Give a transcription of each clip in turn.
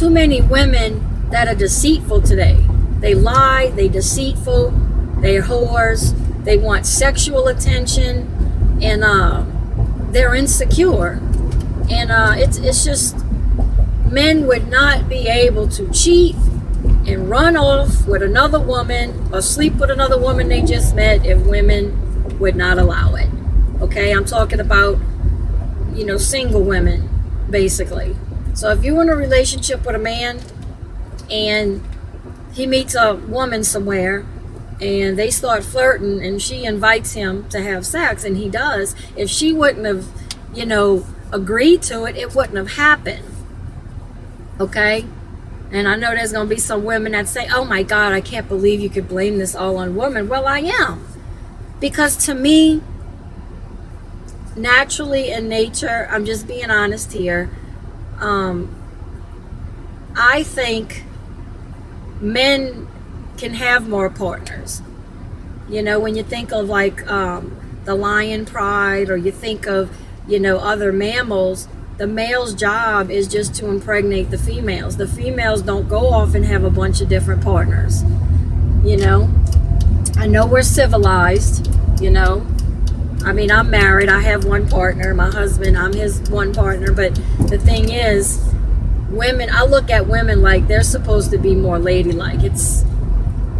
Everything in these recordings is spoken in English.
too many women that are deceitful today. They lie, they deceitful, they're whores, they want sexual attention, and they're insecure. And it's just, men would not be able to cheat and run off with another woman or sleep with another woman they just met if women would not allow it. Okay, I'm talking about, you know, single women, basically. So if you're in a relationship with a man and he meets a woman somewhere and they start flirting and she invites him to have sex and he does, if she wouldn't have, you know, agreed to it, it wouldn't have happened. Okay? And I know there's going to be some women that say, oh my God, I can't believe you could blame this all on women. Well, I am. Because to me, naturally in nature, I'm just being honest here, I think men can have more partners. You know, when you think of like the lion pride, or you think of, you know, other mammals, the male's job is just to impregnate the females. The females don't go off and have a bunch of different partners. You know, I know we're civilized, you know. I mean, I'm married, I have one partner, my husband, I'm his one partner, but the thing is, women, I look at women like they're supposed to be more ladylike. It's,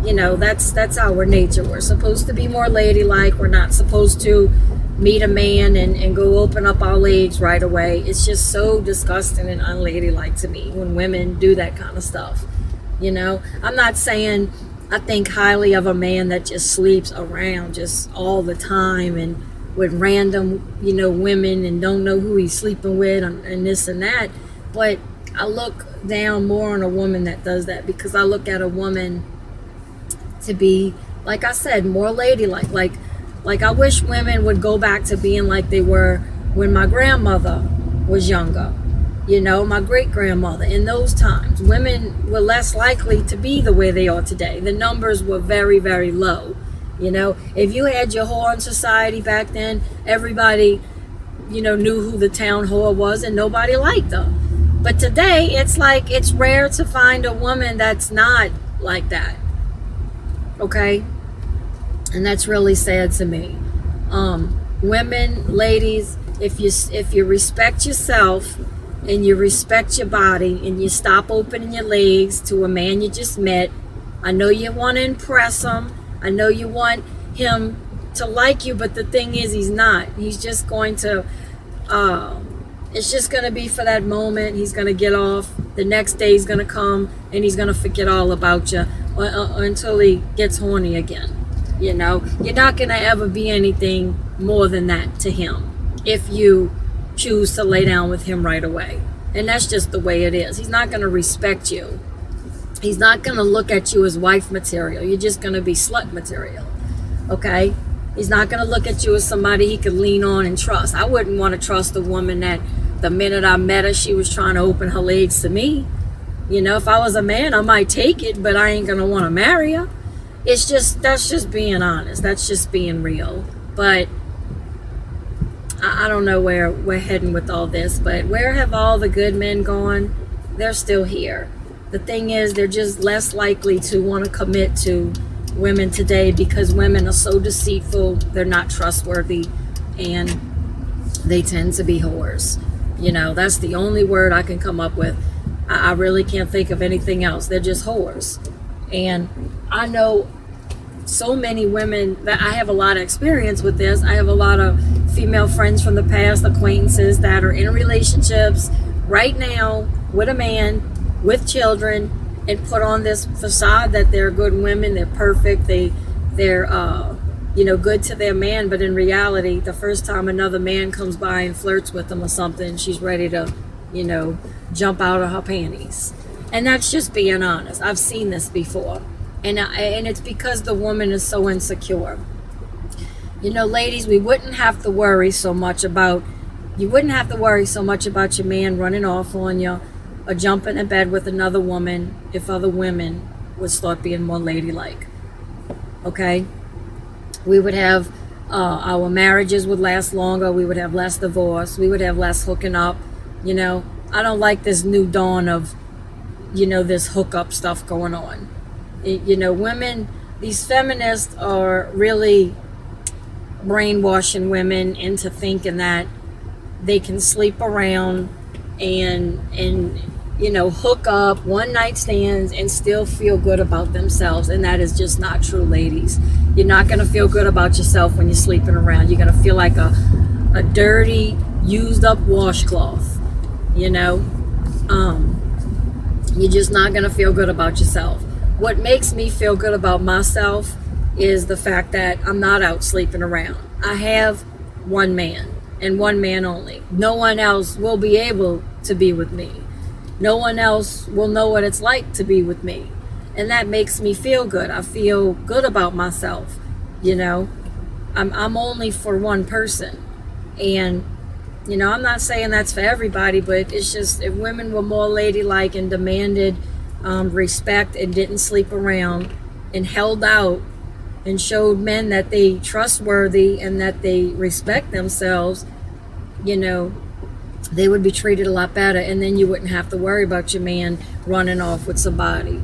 you know, that's our nature. We're supposed to be more ladylike. We're not supposed to meet a man and go open up our legs right away. It's just so disgusting and unladylike to me when women do that kind of stuff. You know, I'm not saying I think highly of a man that just sleeps around just all the time and with random, you know, women and don't know who he's sleeping with and this and that. But I look down more on a woman that does that, because I look at a woman to be, like I said, more ladylike. Like I wish women would go back to being like they were when my grandmother was younger. You know, my great-grandmother. In those times, women were less likely to be the way they are today. The numbers were very, very low. You know, if you had your whore in society back then, everybody, you know, knew who the town whore was and nobody liked her. But today, it's like it's rare to find a woman that's not like that. Okay? And that's really sad to me. Women, ladies, if you respect yourself and you respect your body and you stop opening your legs to a man you just met, I know you want to impress him. I know you want him to like you, but the thing is, he's not. He's just going to, it's just going to be for that moment. He's going to get off. The next day he's going to come and he's going to forget all about you until he gets horny again. You know, you're not going to ever be anything more than that to him if you choose to lay down with him right away. And that's just the way it is. He's not going to respect you. He's not going to look at you as wife material. You're just going to be slut material. Okay? He's not going to look at you as somebody he could lean on and trust. I wouldn't want to trust a woman that the minute I met her, she was trying to open her legs to me. You know, if I was a man, I might take it, but I ain't going to want to marry her. It's just, that's just being honest. That's just being real. But I don't know where we're heading with all this, but where have all the good men gone? They're still here. The thing is, they're just less likely to want to commit to women today because women are so deceitful, they're not trustworthy, and they tend to be whores. You know, that's the only word I can come up with. I really can't think of anything else. They're just whores. And I know so many women that I have a lot of experience with this. I have a lot of female friends from the past, acquaintances that are in relationships right now with a man, with children, and put on this facade that they're good women, they're perfect, they're you know, good to their man, but in reality, the first time another man comes by and flirts with them or something, she's ready to, you know, jump out of her panties. And that's just being honest. I've seen this before. And it's because the woman is so insecure. You know, ladies, we wouldn't have to worry so much about, you wouldn't have to worry so much about your man running off on you or jumping in bed with another woman if other women would start being more ladylike. Okay? We would have, our marriages would last longer. We would have less divorce. We would have less hooking up. You know, I don't like this new dawn of you know, this hookup stuff going on. You know, women, these feminists are really brainwashing women into thinking that they can sleep around and you know, hook up, one night stands, and still feel good about themselves. And that is just not true, ladies. You're not going to feel good about yourself when you're sleeping around. You're going to feel like a dirty, used up washcloth, you know. You're just not going to feel good about yourself. What makes me feel good about myself is the fact that I'm not out sleeping around. I have one man, and one man only. No one else will be able to be with me. No one else will know what it's like to be with me. And that makes me feel good. I feel good about myself. You know, I'm only for one person. And, you know, I'm not saying that's for everybody, but it's just, if women were more ladylike and demanded respect and didn't sleep around and held out and showed men that they trustworthy and that they respect themselves, you know, they would be treated a lot better, and then you wouldn't have to worry about your man running off with somebody.